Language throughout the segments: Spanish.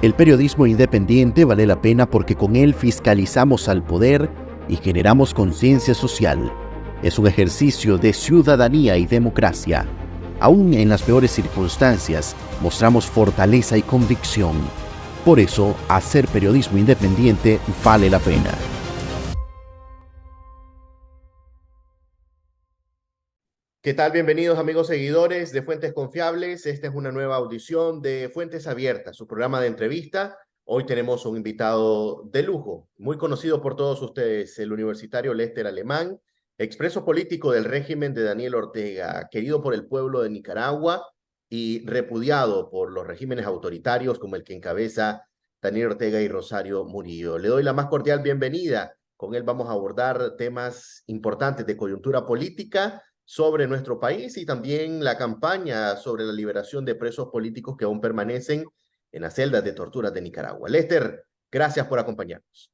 El periodismo independiente vale la pena porque con él fiscalizamos al poder y generamos conciencia social. Es un ejercicio de ciudadanía y democracia. Aún en las peores circunstancias, mostramos fortaleza y convicción. Por eso, hacer periodismo independiente vale la pena. ¿Qué tal? Bienvenidos amigos seguidores de Fuentes Confiables. Esta es una nueva audición de Fuentes Abiertas, su programa de entrevista. Hoy tenemos un invitado de lujo, muy conocido por todos ustedes, el universitario Lester Alemán, expreso político del régimen de Daniel Ortega, querido por el pueblo de Nicaragua y repudiado por los regímenes autoritarios como el que encabeza Daniel Ortega y Rosario Murillo. Le doy la más cordial bienvenida. Con él vamos a abordar temas importantes de coyuntura política sobre nuestro país y también la campaña sobre la liberación de presos políticos que aún permanecen en las celdas de torturas de Nicaragua. Lester, gracias por acompañarnos.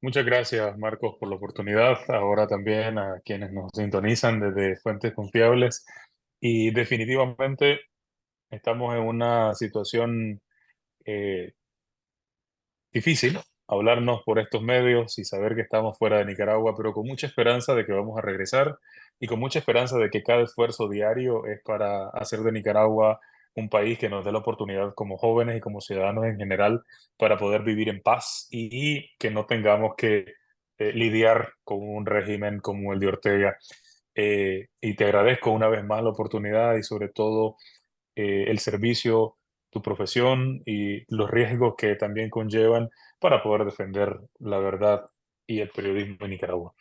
Muchas gracias, Marcos, por la oportunidad. Ahora también a quienes nos sintonizan desde Fuentes Confiables. Y definitivamente estamos en una situación eh, difícil, hablarnos por estos medios y saber que estamos fuera de Nicaragua, pero con mucha esperanza de que vamos a regresar y con mucha esperanza de que cada esfuerzo diario es para hacer de Nicaragua un país que nos dé la oportunidad como jóvenes y como ciudadanos en general para poder vivir en paz y que no tengamos que lidiar con un régimen como el de Ortega. Y te agradezco una vez más la oportunidad y sobre todo el servicio, tu profesión y los riesgos que también conllevan para poder defender la verdad y el periodismo en Nicaragua.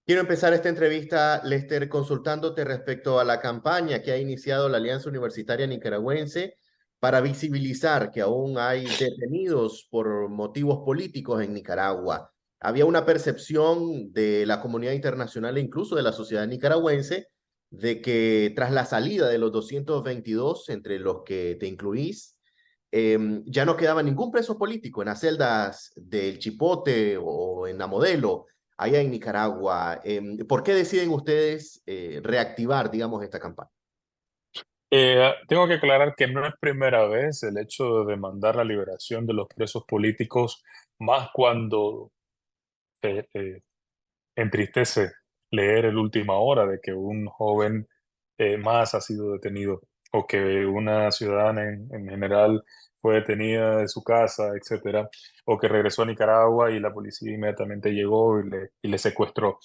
Quiero empezar esta entrevista, Lester, consultándote respecto a la campaña que ha iniciado la Alianza Universitaria Nicaragüense para visibilizar que aún hay detenidos por motivos políticos en Nicaragua. Había una percepción de la comunidad internacional e incluso de la sociedad nicaragüense de que tras la salida de los 222, entre los que te incluís, ya no quedaba ningún preso político en las celdas del Chipote o en la Modelo allá en Nicaragua. ¿Por qué deciden ustedes reactivar, digamos, esta campaña? Tengo que aclarar que no es primera vez el hecho de demandar la liberación de los presos políticos, más cuando eh, entristece leer el última hora de que un joven más ha sido detenido o que una ciudadana en general fue detenida de su casa, etcétera, o que regresó a Nicaragua y la policía inmediatamente llegó y le secuestró.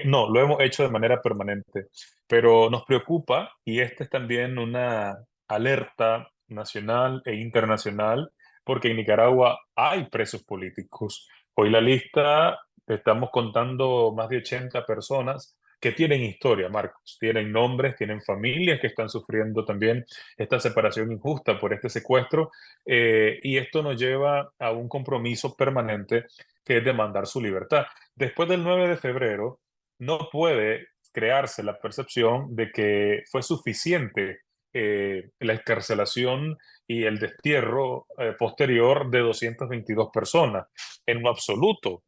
No, lo hemos hecho de manera permanente, pero nos preocupa y esta es también una alerta nacional e internacional porque en Nicaragua hay presos políticos. Hoy la lista estamos contando más de 80 personas que tienen historia, Marcos, tienen nombres, tienen familias que están sufriendo también esta separación injusta por este secuestro, y esto nos lleva a un compromiso permanente que es demandar su libertad. Después del 9 de febrero, no puede crearse la percepción de que fue suficiente la excarcelación y el destierro posterior de 222 personas. En lo absoluto.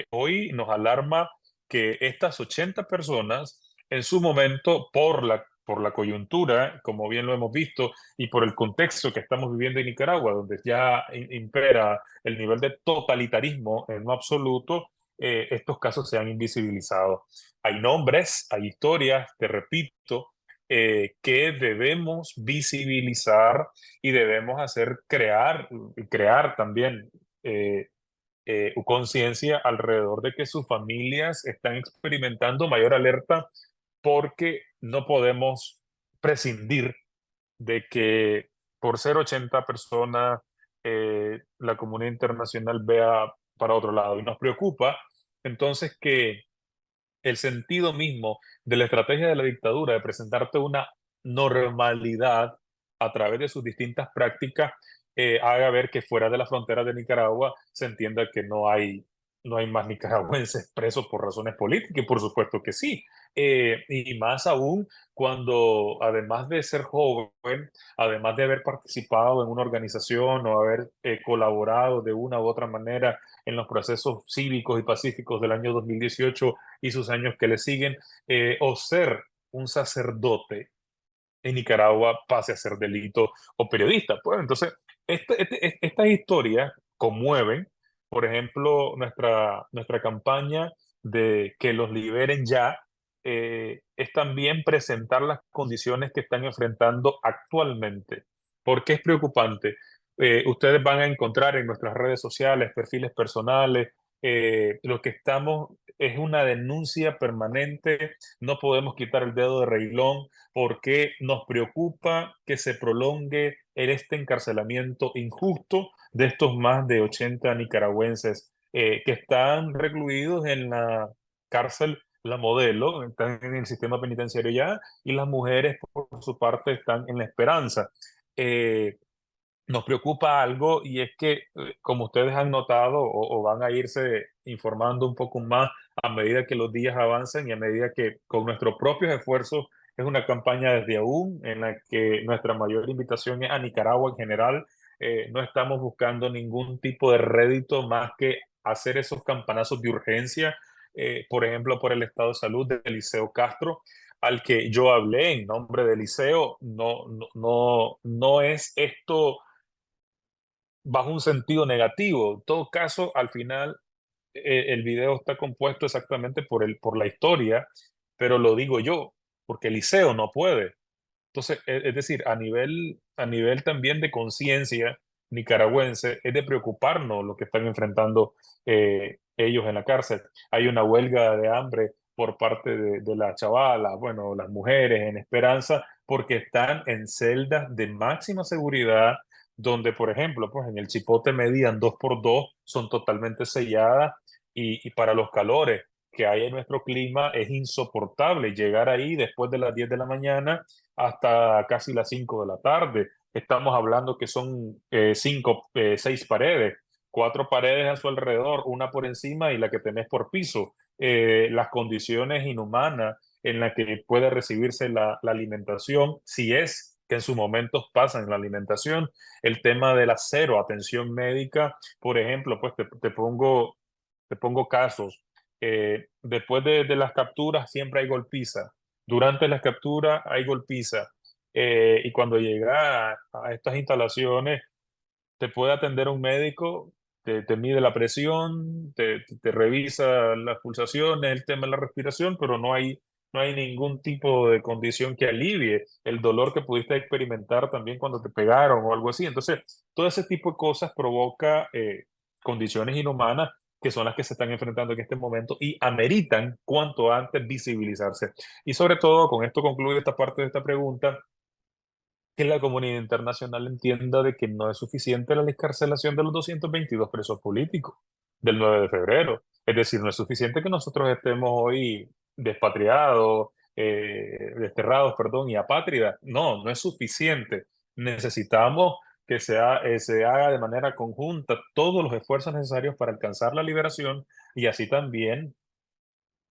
Hoy nos alarma que estas 80 personas, en su momento, por la coyuntura, como bien lo hemos visto, y por el contexto que estamos viviendo en Nicaragua, donde ya impera el nivel de totalitarismo en lo absoluto, estos casos se han invisibilizado. Hay nombres, hay historias, te repito, que debemos visibilizar y debemos hacer crear también conciencia alrededor de que sus familias están experimentando mayor alerta porque no podemos prescindir de que por ser 80 personas la comunidad internacional vea para otro lado. Y nos preocupa entonces que el sentido mismo de la estrategia de la dictadura de presentarte una normalidad a través de sus distintas prácticas haga ver que fuera de la frontera de Nicaragua se entienda que no hay más nicaragüenses presos por razones políticas, y por supuesto que sí. Y más aún cuando, además de ser joven, además de haber participado en una organización o haber colaborado de una u otra manera en los procesos cívicos y pacíficos del año 2018 y sus años que le siguen, o ser un sacerdote en Nicaragua pase a ser delito o periodista. Pues entonces, estas historias conmueven, por ejemplo, nuestra campaña de que los liberen ya, es también presentar las condiciones que están enfrentando actualmente. ¿Por qué es preocupante? Ustedes van a encontrar en nuestras redes sociales, perfiles personales, lo que estamos es una denuncia permanente, no podemos quitar el dedo de renglón porque nos preocupa que se prolongue este encarcelamiento injusto de estos más de 80 nicaragüenses que están recluidos en la cárcel La Modelo, están en el sistema penitenciario ya, y las mujeres, por su parte, están en La Esperanza. Eh, Nos preocupa algo y es que, como ustedes han notado o van a irse informando un poco más a medida que los días avancen y a medida que con nuestros propios esfuerzos es una campaña desde aún en la que nuestra mayor invitación es a Nicaragua en general. No estamos buscando ningún tipo de rédito más que hacer esos campanazos de urgencia, por ejemplo, por el estado de salud de Eliseo Castro, al que yo hablé en nombre de Eliseo. No es esto bajo un sentido negativo. En todo caso, al final, el video está compuesto exactamente por la historia, pero lo digo yo, porque Eliseo no puede. Entonces, es decir, a nivel también de conciencia nicaragüense, es de preocuparnos lo que están enfrentando ellos en la cárcel. Hay una huelga de hambre por parte de las chavalas, bueno, las mujeres en Esperanza, porque están en celdas de máxima seguridad, donde, por ejemplo, pues en el Chipote medían 2x2, son totalmente selladas y para los calores que hay en nuestro clima es insoportable llegar ahí después de las 10 de la mañana hasta casi las 5 de la tarde. Estamos hablando que son seis paredes, cuatro paredes a su alrededor, una por encima y la que tenés por piso. Las condiciones inhumanas en las que puede recibirse la alimentación, si es que en sus momentos pasan la alimentación, el tema de la cero atención médica, por ejemplo, pues te pongo casos. Después de las capturas siempre hay golpiza. Durante las capturas hay golpiza. Y cuando llega a estas instalaciones, te puede atender un médico, te mide la presión, te revisa las pulsaciones, el tema de la respiración, pero no hay ningún tipo de condición que alivie el dolor que pudiste experimentar también cuando te pegaron o algo así. Entonces, todo ese tipo de cosas provoca condiciones inhumanas que son las que se están enfrentando en este momento y ameritan cuanto antes visibilizarse. Y sobre todo, con esto concluyo esta parte de esta pregunta, que la comunidad internacional entienda de que no es suficiente la excarcelación de los 222 presos políticos del 9 de febrero. Es decir, no es suficiente que nosotros estemos hoy despatriados, desterrados, perdón, y apátridas. No, no es suficiente. Necesitamos que se haga de manera conjunta todos los esfuerzos necesarios para alcanzar la liberación y así también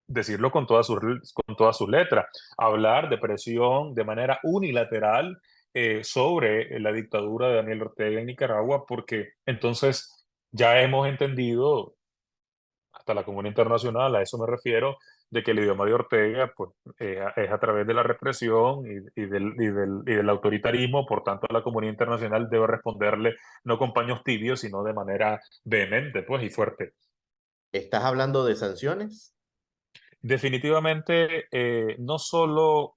decirlo con todas sus letras, hablar de presión de manera unilateral sobre la dictadura de Daniel Ortega en Nicaragua, porque entonces ya hemos entendido, hasta la comunidad internacional, a eso me refiero, de que el idioma de Ortega pues, es a través de la represión y del autoritarismo. Por tanto, la comunidad internacional debe responderle no con paños tibios, sino de manera vehemente pues, y fuerte. ¿Estás hablando de sanciones? Definitivamente, no solo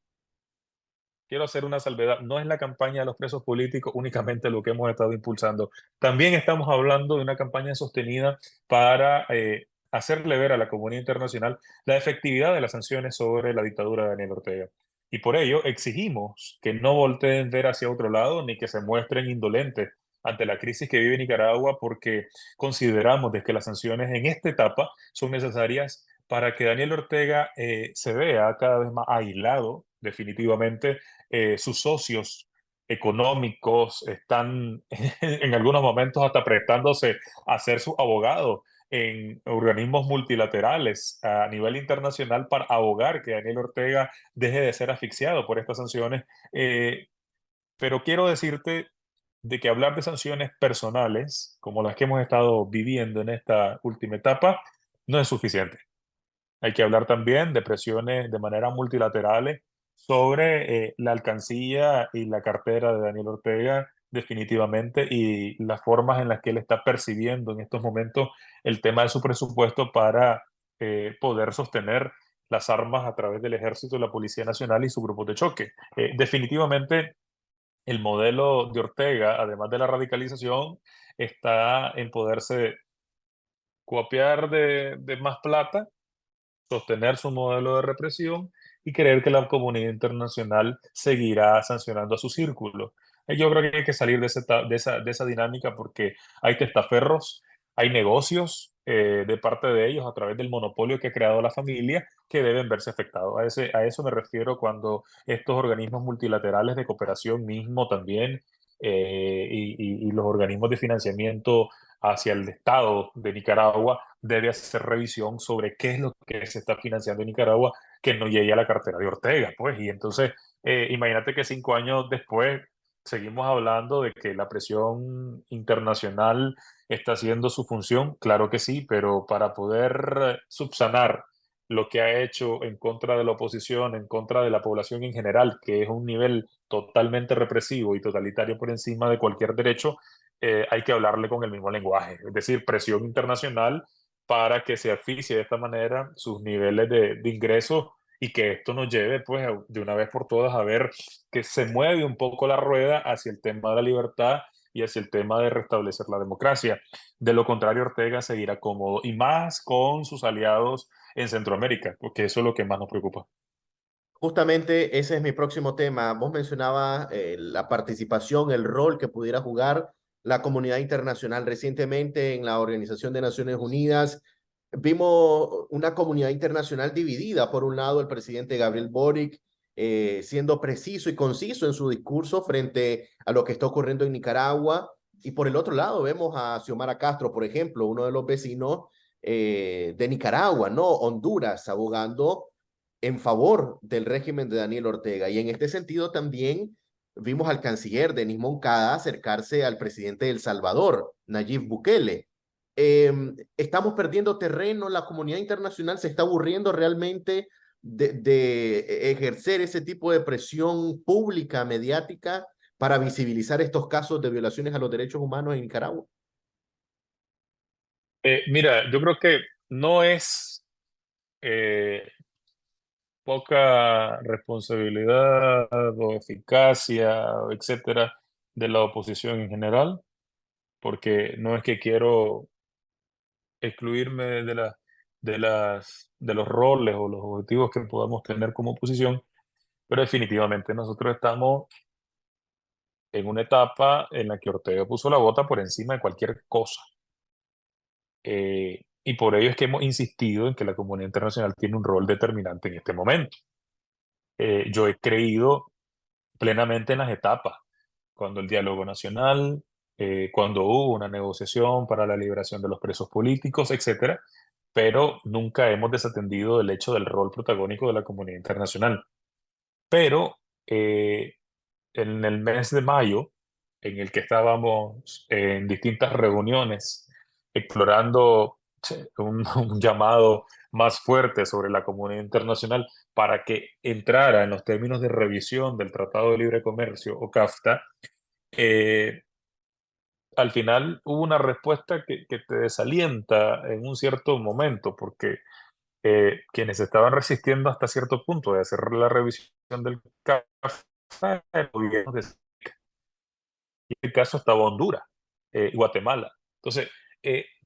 quiero hacer una salvedad, no es la campaña de los presos políticos únicamente lo que hemos estado impulsando. También estamos hablando de una campaña sostenida para hacerle ver a la comunidad internacional la efectividad de las sanciones sobre la dictadura de Daniel Ortega. Y por ello exigimos que no volteen ver hacia otro lado ni que se muestren indolentes ante la crisis que vive Nicaragua, porque consideramos de que las sanciones en esta etapa son necesarias para que Daniel Ortega se vea cada vez más aislado definitivamente. Sus socios económicos están en algunos momentos hasta prestándose a ser su abogado en organismos multilaterales a nivel internacional para abogar que Daniel Ortega deje de ser asfixiado por estas sanciones. Pero quiero decirte de que hablar de sanciones personales, como las que hemos estado viviendo en esta última etapa, no es suficiente. Hay que hablar también de presiones de manera multilaterales sobre la alcancía y la cartera de Daniel Ortega definitivamente y las formas en las que él está percibiendo en estos momentos el tema de su presupuesto para poder sostener las armas a través del Ejército, la Policía Nacional y su grupo de choque. Definitivamente el modelo de Ortega, además de la radicalización, está en poderse copiar de más plata, sostener su modelo de represión y creer que la comunidad internacional seguirá sancionando a su círculo. Yo creo que hay que salir de esa dinámica porque hay testaferros, hay negocios de parte de ellos a través del monopolio que ha creado la familia que deben verse afectados. A eso me refiero cuando estos organismos multilaterales de cooperación mismo también y los organismos de financiamiento hacia el Estado de Nicaragua debe hacer revisión sobre qué es lo que se está financiando en Nicaragua que no llegue a la cartera de Ortega, pues. Y entonces, imagínate que 5 años después seguimos hablando de que la presión internacional está haciendo su función, claro que sí, pero para poder subsanar lo que ha hecho en contra de la oposición, en contra de la población en general, que es un nivel totalmente represivo y totalitario por encima de cualquier derecho, hay que hablarle con el mismo lenguaje, es decir, presión internacional para que se asfixie de esta manera sus niveles de ingresos y que esto nos lleve, pues, de una vez por todas a ver que se mueve un poco la rueda hacia el tema de la libertad y hacia el tema de restablecer la democracia. De lo contrario, Ortega seguirá cómodo y más con sus aliados en Centroamérica, porque eso es lo que más nos preocupa. Justamente ese es mi próximo tema. Vos mencionabas la participación, el rol que pudiera jugar la comunidad internacional. Recientemente en la Organización de Naciones Unidas vimos una comunidad internacional dividida. Por un lado, el presidente Gabriel Boric siendo preciso y conciso en su discurso frente a lo que está ocurriendo en Nicaragua. Y por el otro lado vemos a Xiomara Castro, por ejemplo, uno de los vecinos de Nicaragua, ¿no? Honduras, abogando en favor del régimen de Daniel Ortega. Y en este sentido también vimos al canciller Denis Moncada acercarse al presidente de El Salvador, Nayib Bukele. Estamos perdiendo terreno, la comunidad internacional se está aburriendo realmente de ejercer ese tipo de presión pública, mediática, para visibilizar estos casos de violaciones a los derechos humanos en Nicaragua. Mira, yo creo que no es eh, poca responsabilidad o eficacia, etcétera, de la oposición en general, porque no es que quiero excluirme de los roles o los objetivos que podamos tener como oposición, pero definitivamente nosotros estamos en una etapa en la que Ortega puso la bota por encima de cualquier cosa. Y por ello es que hemos insistido en que la comunidad internacional tiene un rol determinante en este momento. Yo he creído plenamente en las etapas, cuando el diálogo nacional, cuando hubo una negociación para la liberación de los presos políticos, etcétera, pero nunca hemos desatendido el hecho del rol protagónico de la comunidad internacional. Pero eh, en el mes de mayo, en el que estábamos en distintas reuniones explorando un llamado más fuerte sobre la comunidad internacional para que entrara en los términos de revisión del Tratado de Libre Comercio o CAFTA, eh, al final hubo una respuesta que te desalienta en un cierto momento, porque quienes estaban resistiendo hasta cierto punto de hacer la revisión del CAFTA eran gobiernos de y en el caso estaba Honduras, Guatemala. Entonces,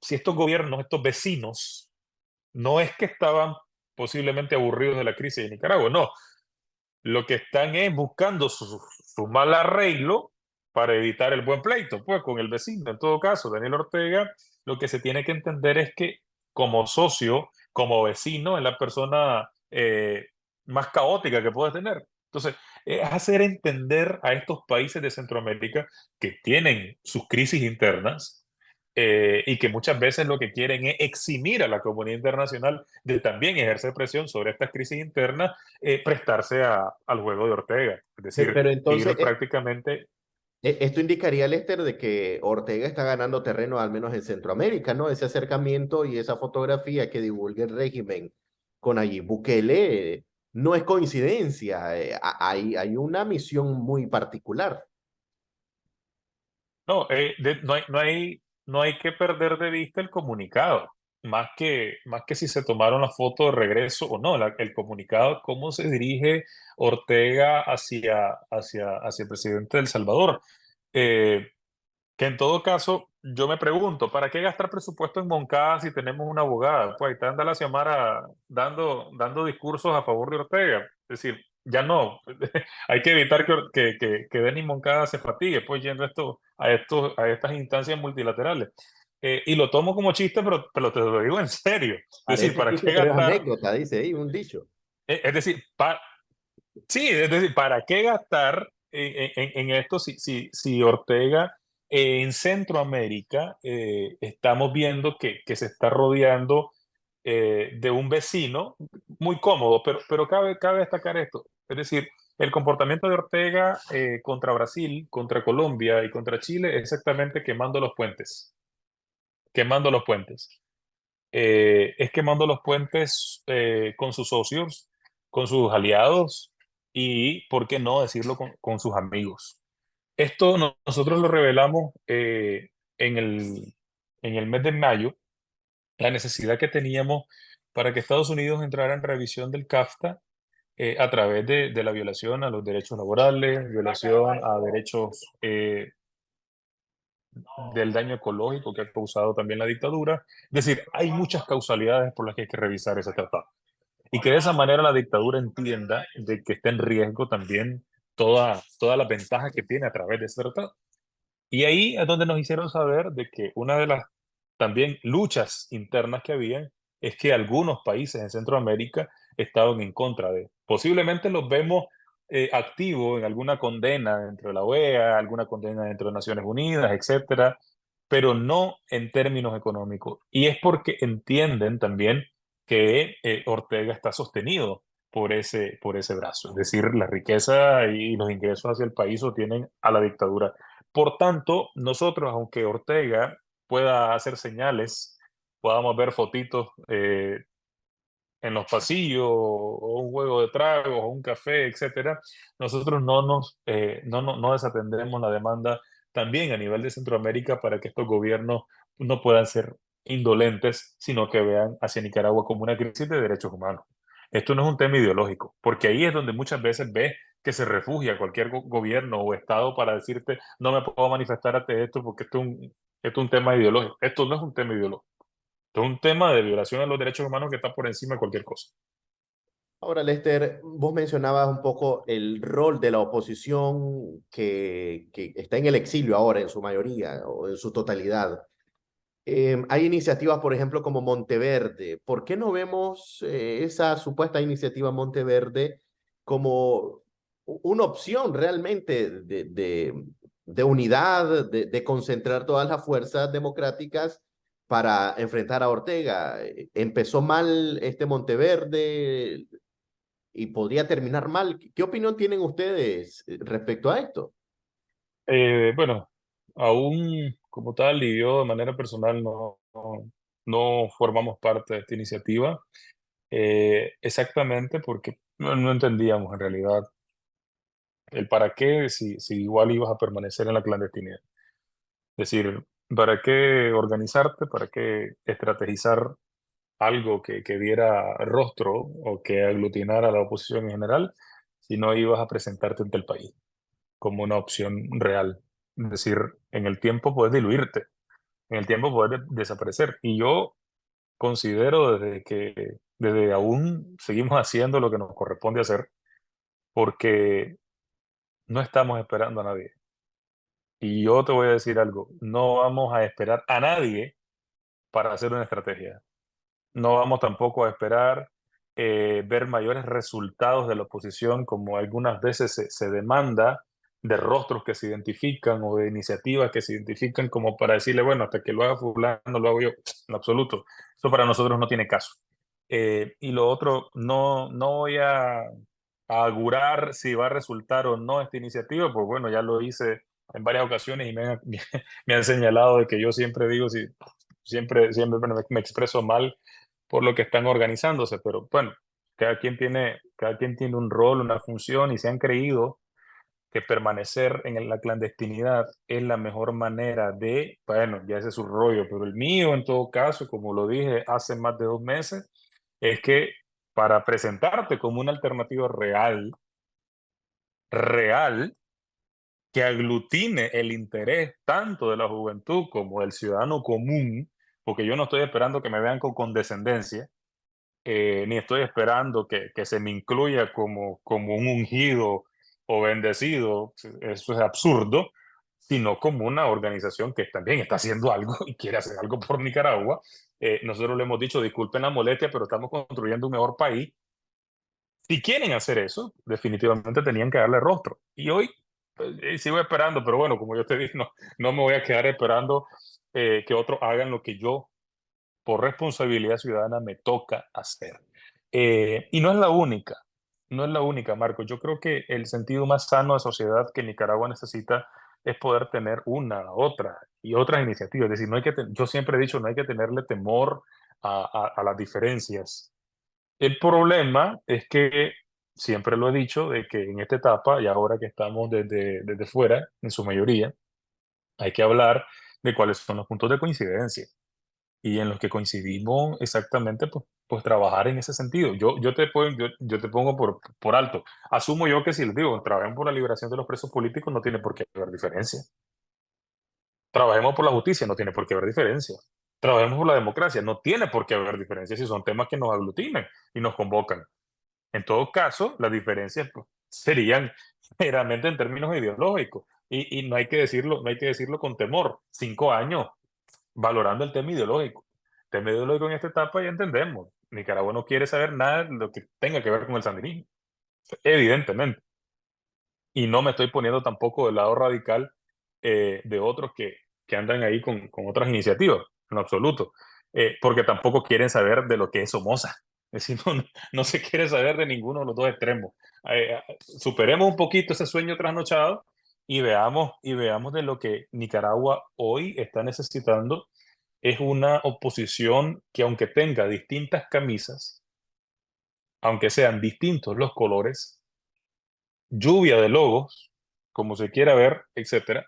si estos gobiernos, estos vecinos, no es que estaban posiblemente aburridos de la crisis de Nicaragua, no, lo que están es buscando su mal arreglo para evitar el buen pleito, pues con el vecino. En todo caso, Daniel Ortega, lo que se tiene que entender es que como socio, como vecino, es la persona más caótica que puede tener. Entonces, es hacer entender a estos países de Centroamérica que tienen sus crisis internas y que muchas veces lo que quieren es eximir a la comunidad internacional de también ejercer presión sobre estas crisis internas, prestarse al juego de Ortega. Es decir, Pero entonces, ir prácticamente. esto indicaría, Lester, de que Ortega está ganando terreno, al menos en Centroamérica, ¿no? Ese acercamiento y esa fotografía que divulga el régimen con allí Bukele no es coincidencia, hay una misión muy particular. No, no hay que perder de vista el comunicado, más que si se tomaron la foto de regreso o no, el comunicado, cómo se dirige Ortega hacia el presidente de El Salvador. Eh, que en todo caso, yo me pregunto, ¿para qué gastar presupuesto en Moncada si tenemos una abogada? Pues ahí está anda la Xiomara dando discursos a favor de Ortega. Es decir, ya no, hay que evitar que Denis Moncada se fatigue, pues yendo a estas instancias multilaterales. Y lo tomo como chiste, pero te lo digo en serio. Es decir, Parece ¿para chiste, qué pero es gastar? anécdota, dice ahí, un dicho. Es decir, sí, es decir, ¿para qué gastar en esto si Ortega en Centroamérica estamos viendo que se está rodeando de un vecino muy cómodo, pero cabe destacar esto. Es decir, el comportamiento de Ortega contra Brasil, contra Colombia y contra Chile es exactamente quemando los puentes. Quemando los puentes. Es quemando los puentes con sus socios, con sus aliados y, ¿por qué no decirlo, con sus amigos? Esto nosotros lo revelamos en en el mes de mayo, la necesidad que teníamos para que Estados Unidos entrara en revisión del CAFTA a través de la violación a los derechos laborales, violación a derechos del daño ecológico que ha causado también la dictadura. Es decir, hay muchas causalidades por las que hay que revisar ese tratado. Y que de esa manera la dictadura entienda de que está en riesgo también toda la ventaja que tiene a través de ese tratado. Y ahí es donde nos hicieron saber de que una de las también luchas internas que habían es que algunos países en Centroamérica estaban en contra de. Posiblemente los vemos activos en alguna condena dentro de la OEA, alguna condena dentro de Naciones Unidas, etcétera, pero no en términos económicos. Y es porque entienden también que Ortega está sostenido por ese brazo. Es decir, la riqueza y los ingresos hacia el país sostienen a la dictadura. Por tanto, nosotros, aunque Ortega pueda hacer señales, podamos ver fotitos en los pasillos, o un juego de tragos, o un café, etcétera, nosotros no desatendemos la demanda también a nivel de Centroamérica para que estos gobiernos no puedan ser indolentes, sino que vean hacia Nicaragua como una crisis de derechos humanos. Esto no es un tema ideológico, porque ahí es donde muchas veces ves que se refugia cualquier gobierno o Estado para decirte no me puedo manifestar ante esto porque esto es un tema ideológico. Esto no es un tema ideológico. Esto es un tema de violación a los derechos humanos que está por encima de cualquier cosa. Ahora, Lester, vos mencionabas un poco el rol de la oposición que está en el exilio ahora en su mayoría o en su totalidad. Hay iniciativas, por ejemplo, como Monteverde. ¿Por qué no vemos esa supuesta iniciativa Monteverde como una opción realmente de unidad, de concentrar todas las fuerzas democráticas para enfrentar a Ortega? Empezó mal este Monteverde y podría terminar mal. ¿Qué opinión tienen ustedes respecto a esto? Bueno, aún como tal y yo de manera personal no formamos parte de esta iniciativa, exactamente porque no entendíamos en realidad el para qué si igual ibas a permanecer en la clandestinidad. Es decir, ¿para qué organizarte? ¿Para qué estrategizar algo que diera rostro o que aglutinara a la oposición en general si no ibas a presentarte ante el país como una opción real? Es decir, en el tiempo puedes diluirte, en el tiempo puedes desaparecer. Y yo considero desde aún seguimos haciendo lo que nos corresponde hacer porque no estamos esperando a nadie. Y yo te voy a decir algo, no vamos a esperar a nadie para hacer una estrategia. No vamos tampoco a esperar ver mayores resultados de la oposición, como algunas veces se demanda, de rostros que se identifican o de iniciativas que se identifican como para decirle, bueno, hasta que lo haga fulano, lo hago yo. En absoluto. Eso para nosotros no tiene caso. Y lo otro, no voy a augurar si va a resultar o no esta iniciativa, pues bueno, ya lo hice en varias ocasiones y me han señalado de que yo siempre digo, si, siempre bueno, me expreso mal por lo que están organizándose, pero bueno, cada quien tiene un rol, una función y se han creído que permanecer en la clandestinidad es la mejor manera de, bueno, ya ese es su rollo, pero el mío en todo caso, como lo dije hace más de 2 meses, es que para presentarte como una alternativa real, real, que aglutine el interés tanto de la juventud como del ciudadano común, porque yo no estoy esperando que me vean con condescendencia, ni estoy esperando que se me incluya como un ungido o bendecido, eso es absurdo, sino como una organización que también está haciendo algo y quiere hacer algo por Nicaragua. Nosotros le hemos dicho, disculpen la molestia, pero estamos construyendo un mejor país. Si quieren hacer eso, definitivamente tenían que darle rostro. Y hoy sigo esperando, pero bueno, como yo te dije, no me voy a quedar esperando que otros hagan lo que yo por responsabilidad ciudadana me toca hacer. Y no es la única, no es la única, Marco. Yo creo que el sentido más sano de sociedad que Nicaragua necesita es poder tener una, otra y otras iniciativas. Es decir, no hay que yo siempre he dicho, no hay que tenerle temor a las diferencias. El problema es que, siempre lo he dicho, de que en esta etapa, y ahora que estamos desde fuera, en su mayoría, hay que hablar de cuáles son los puntos de coincidencia y en los que coincidimos exactamente, pues trabajar en ese sentido. Yo te pongo por alto. Asumo yo que si les digo, trabajemos por la liberación de los presos políticos, no tiene por qué haber diferencia. Trabajemos por la justicia, no tiene por qué haber diferencia. Trabajemos por la democracia, no tiene por qué haber diferencia si son temas que nos aglutinan y nos convocan. En todo caso, las diferencias pues, serían meramente en términos ideológicos. Y no hay que decirlo, no hay que decirlo con temor. 5 años valorando el tema ideológico. El tema ideológico en esta etapa ya entendemos. Nicaragua no quiere saber nada de lo que tenga que ver con el sandinismo, evidentemente. Y no me estoy poniendo tampoco del lado radical de otros que andan ahí con otras iniciativas, en absoluto. Porque tampoco quieren saber de lo que es Somoza. Es decir, no se quiere saber de ninguno de los dos extremos. Superemos un poquito ese sueño trasnochado y veamos de lo que Nicaragua hoy está necesitando. Es una oposición que, aunque tenga distintas camisas, aunque sean distintos los colores, lluvia de logos, como se quiera ver, etcétera,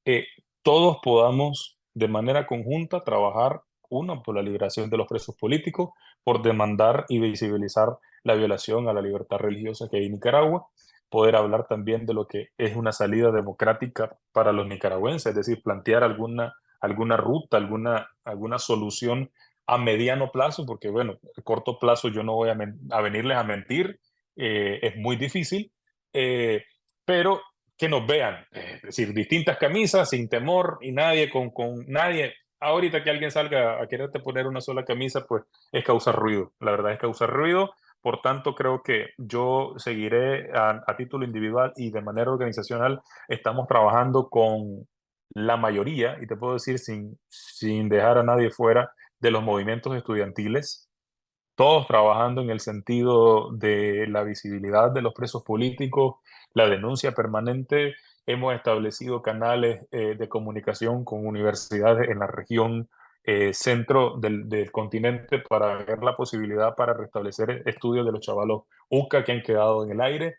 eh, todos podamos de manera conjunta trabajar, uno, por la liberación de los presos políticos, por demandar y visibilizar la violación a la libertad religiosa que hay en Nicaragua, poder hablar también de lo que es una salida democrática para los nicaragüenses, es decir, plantear alguna ruta, alguna solución a mediano plazo, porque bueno, a corto plazo yo no voy a venirles a mentir, es muy difícil, pero que nos vean, es decir, distintas camisas, sin temor, y nadie con nadie. Ahorita que alguien salga a quererte poner una sola camisa, pues es causar ruido. La verdad es causar ruido. Por tanto, creo que yo seguiré a título individual y de manera organizacional. Estamos trabajando con la mayoría, y te puedo decir sin dejar a nadie fuera, de los movimientos estudiantiles, todos trabajando en el sentido de la visibilidad de los presos políticos, la denuncia permanente. Hemos establecido canales de comunicación con universidades en la región centro del continente para ver la posibilidad para restablecer estudios de los chavalos UCA que han quedado en el aire.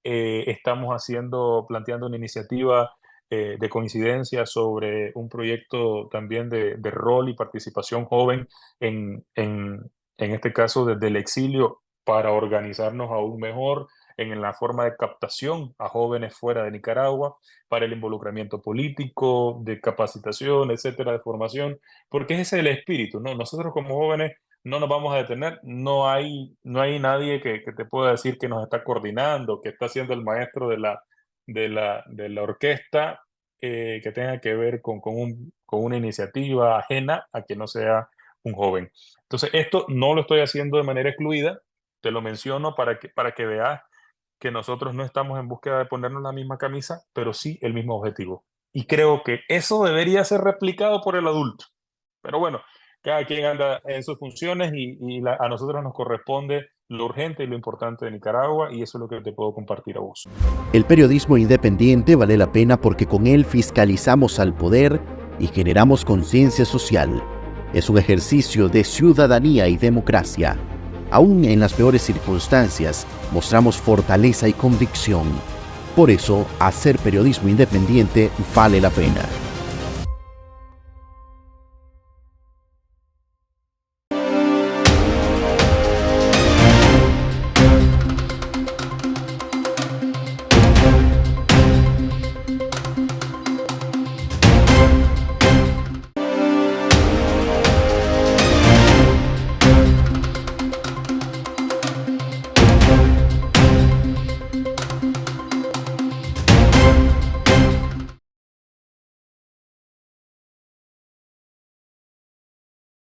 Estamos planteando una iniciativa de coincidencia sobre un proyecto también de rol y participación joven en este caso desde el exilio, para organizarnos aún mejor en la forma de captación a jóvenes fuera de Nicaragua, para el involucramiento político, de capacitación, etcétera, de formación, porque ese es el espíritu, ¿no? Nosotros como jóvenes no nos vamos a detener, no hay nadie que te pueda decir que nos está coordinando, que está siendo el maestro de la orquesta, que tenga que ver con una iniciativa ajena a que no sea un joven. Entonces, esto no lo estoy haciendo de manera excluida, te lo menciono para que veas que nosotros no estamos en búsqueda de ponernos la misma camisa, pero sí el mismo objetivo. Y creo que eso debería ser replicado por el adulto. Pero bueno, cada quien anda en sus funciones y a nosotros nos corresponde lo urgente y lo importante de Nicaragua, y eso es lo que te puedo compartir a vos. El periodismo independiente vale la pena porque con él fiscalizamos al poder y generamos conciencia social. Es un ejercicio de ciudadanía y democracia. Aún en las peores circunstancias, mostramos fortaleza y convicción. Por eso, hacer periodismo independiente vale la pena.